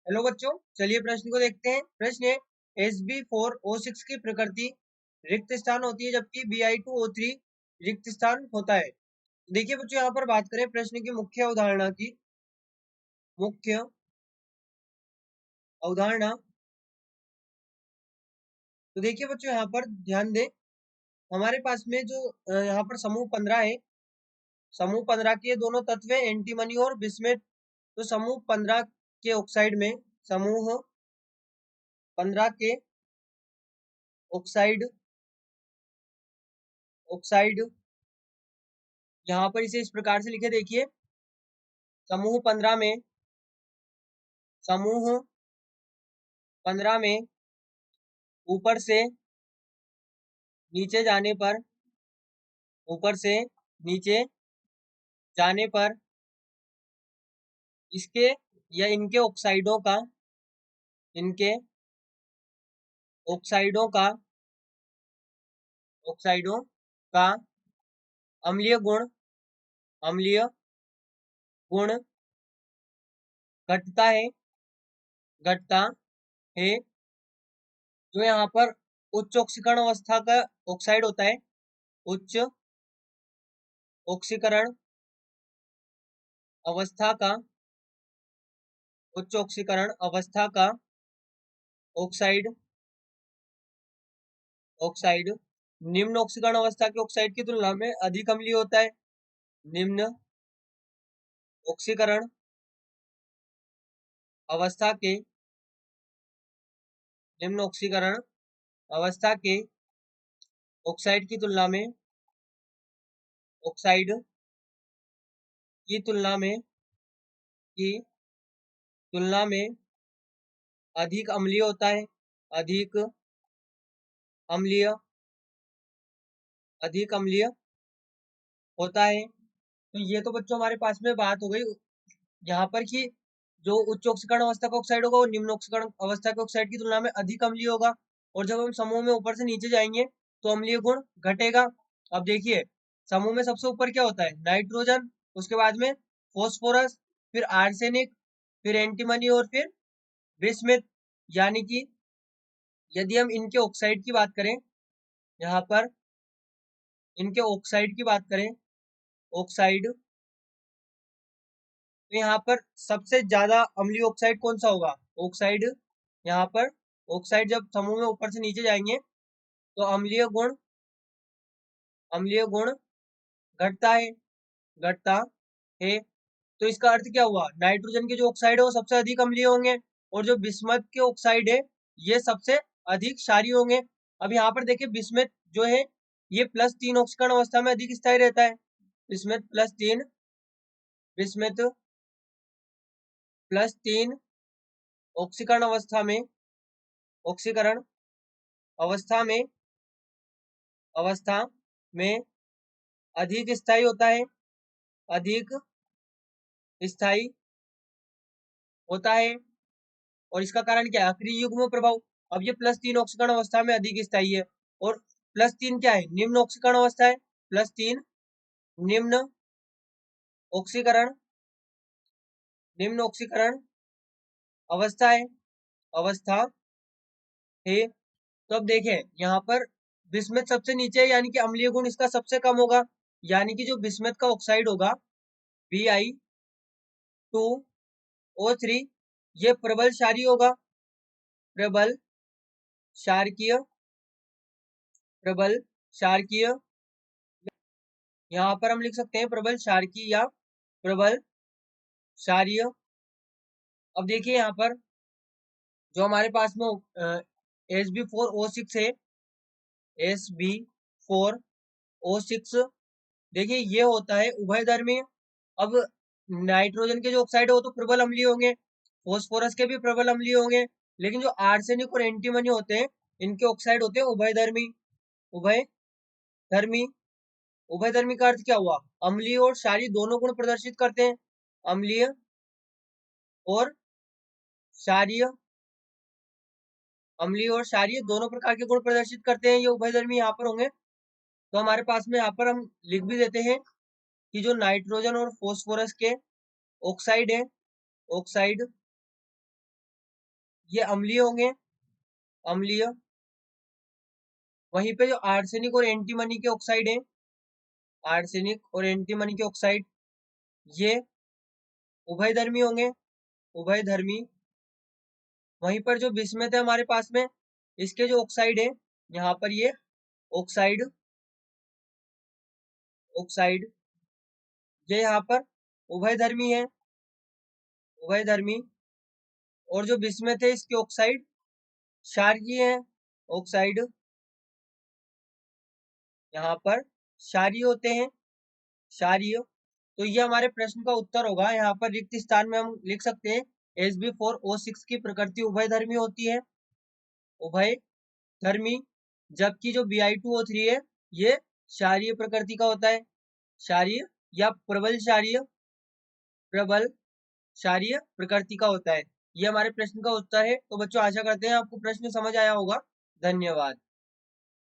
Hello बच्चों, चलिए प्रश्न को देखते हैं। प्रश्न है Sb4O6 की प्रकृति रिक्त स्थान होती है जबकि Bi2O3 रिक्त स्थान होता है। देखिए बच्चों, यहाँ पर बात करें प्रश्न की मुख्य अवधारणा की। मुख्य अवधारणा तो देखिए बच्चों, यहाँ पर ध्यान दें। हमारे पास में जो यहाँ पर समूह 15 है, समूह 15 के दोनों तत्व है एंटीमनी और बिस्मथ। तो समूह 15 के ऑक्साइड में, समूह 15 के ऑक्साइड ऑक्साइड यहाँ पर इसे इस प्रकार से लिखे। देखिए, समूह 15 में, समूह 15 में ऊपर से नीचे जाने पर, ऊपर से नीचे जाने पर इसके या इनके ऑक्साइडों का, इनके ऑक्साइडों का ऑक्साइडों का अम्लीय गुण, अम्लीय गुण घटता है, घटता है। जो यहाँ पर उच्च ऑक्सीकरण अवस्था का ऑक्साइड होता है, उच्च ऑक्सीकरण अवस्था का, उच्च ऑक्सीकरण अवस्था का ऑक्साइड, ऑक्साइड निम्न ऑक्सीकरण अवस्था के ऑक्साइड की तुलना में अधिक अम्लीय होता है। निम्न ऑक्सीकरण अवस्था के, निम्न ऑक्सीकरण अवस्था के ऑक्साइड की तुलना में, ऑक्साइड की तुलना में, की तुलना में अधिक अम्लीय होता है, अधिक अम्लीय, अधिक अम्लीय होता है। तो ये तो बच्चों हमारे पास में बात हो गई यहाँ पर कि जो उच्च ऑक्सीकरण अवस्था का ऑक्साइड होगा वो निम्न ऑक्सीकरण अवस्था के ऑक्साइड की तुलना में अधिक अम्लीय होगा। और जब हम समूह में ऊपर से नीचे जाएंगे तो अम्लीय गुण घटेगा। अब देखिए, समूह में सबसे ऊपर क्या होता है? नाइट्रोजन, उसके बाद में फॉस्फोरस, फिर आर्सेनिक, फिर एंटीमनी और फिर बिस्मिथ। यानी कि यदि हम इनके ऑक्साइड की बात करें, यहाँ पर इनके ऑक्साइड की बात करें, ऑक्साइड, तो यहाँ पर सबसे ज्यादा अम्लीय ऑक्साइड कौन सा होगा? ऑक्साइड, यहाँ पर ऑक्साइड जब समूह में ऊपर से नीचे जाएंगे तो अम्लीय गुण, अम्लीय गुण घटता है, घटता है। तो इसका अर्थ क्या हुआ? नाइट्रोजन के जो ऑक्साइड है वो सबसे अधिक अम्लीय होंगे और जो बिस्मथ के ऑक्साइड है ये सबसे अधिक क्षारीय होंगे। अब यहाँ पर देखिए, बिस्मथ जो है ये +3 ऑक्सीकरण अवस्था में अधिक स्थायी रहता है। बिस्मथ +3, बिस्मथ +3 ऑक्सीकरण अवस्था में, ऑक्सीकरण अवस्था में, अवस्था में अधिक स्थायी होता है, अधिक स्थायी होता है। और इसका कारण क्या है? अक्रिय युग्म प्रभाव। अब ये +3 ऑक्सीकरण अवस्था में अधिक स्थायी है और +3 क्या है? निम्न ऑक्सीकरण अवस्था है। +3 निम्न ऑक्सीकरण, निम्न ऑक्सीकरण अवस्था है, अवस्था है। तो अब देखें, यहाँ पर बिस्मथ सबसे नीचे है, यानी कि अम्लीय गुण इसका सबसे कम होगा। यानी कि जो बिस्मथ का ऑक्साइड होगा Bi2O3 ये प्रबल क्षारीय होगा, प्रबल क्षारकीय, प्रबल क्षारकीय। यहाँ पर हम लिख सकते हैं प्रबल क्षारकीय या प्रबल क्षारीय। अब देखिए यहाँ पर जो हमारे पास में Sb4O6 है, Sb4O6, देखिए ये होता है उभयधर्मी। अब नाइट्रोजन के जो ऑक्साइड है वो तो प्रबल अम्लीय होंगे, फॉस्फोरस के भी प्रबल अम्लीय होंगे, लेकिन जो आर्सेनिक और एंटीमनी होते हैं इनके ऑक्साइड होते हैं उभयधर्मी, उभयधर्मी। उभयधर्मी का अर्थ क्या हुआ? अम्लीय और क्षारीय दोनों गुण प्रदर्शित करते हैं, अम्लीय और क्षारीय, अम्लीय और क्षारीय दोनों प्रकार के गुण प्रदर्शित करते हैं, ये उभयधर्मी यहाँ पर होंगे। तो हमारे पास में यहाँ पर हम लिख भी देते हैं कि जो नाइट्रोजन और फॉस्फोरस के ऑक्साइड है, ऑक्साइड ये अम्लीय होंगे, अम्लीय। वहीं पे जो आर्सेनिक और एंटीमनी के ऑक्साइड हैं, आर्सेनिक और एंटीमनी के ऑक्साइड, ये उभयधर्मी होंगे, उभयधर्मी। वहीं पर जो बिस्मथ है हमारे पास में, इसके जो ऑक्साइड है, यहाँ पर ये ऑक्साइड, ऑक्साइड, ये यहाँ पर उभयधर्मी है, उभयधर्मी। और जो बिस्मथ है इसके ऑक्साइड क्षारीय है, ऑक्साइड यहाँ पर क्षारीय होते हैं, क्षारीय। तो ये हमारे प्रश्न का उत्तर होगा। यहाँ पर रिक्त स्थान में हम लिख सकते हैं Sb4O6 की प्रकृति उभयधर्मी होती है, उभयधर्मी। जबकि जो Bi2O3 है ये क्षारीय प्रकृति का होता है, क्षारीय या प्रबल क्षारीय, प्रबल क्षारीय प्रकृति का होता है। ये हमारे प्रश्न का उत्तर है। तो बच्चों आशा करते हैं आपको प्रश्न समझ आया होगा। धन्यवाद।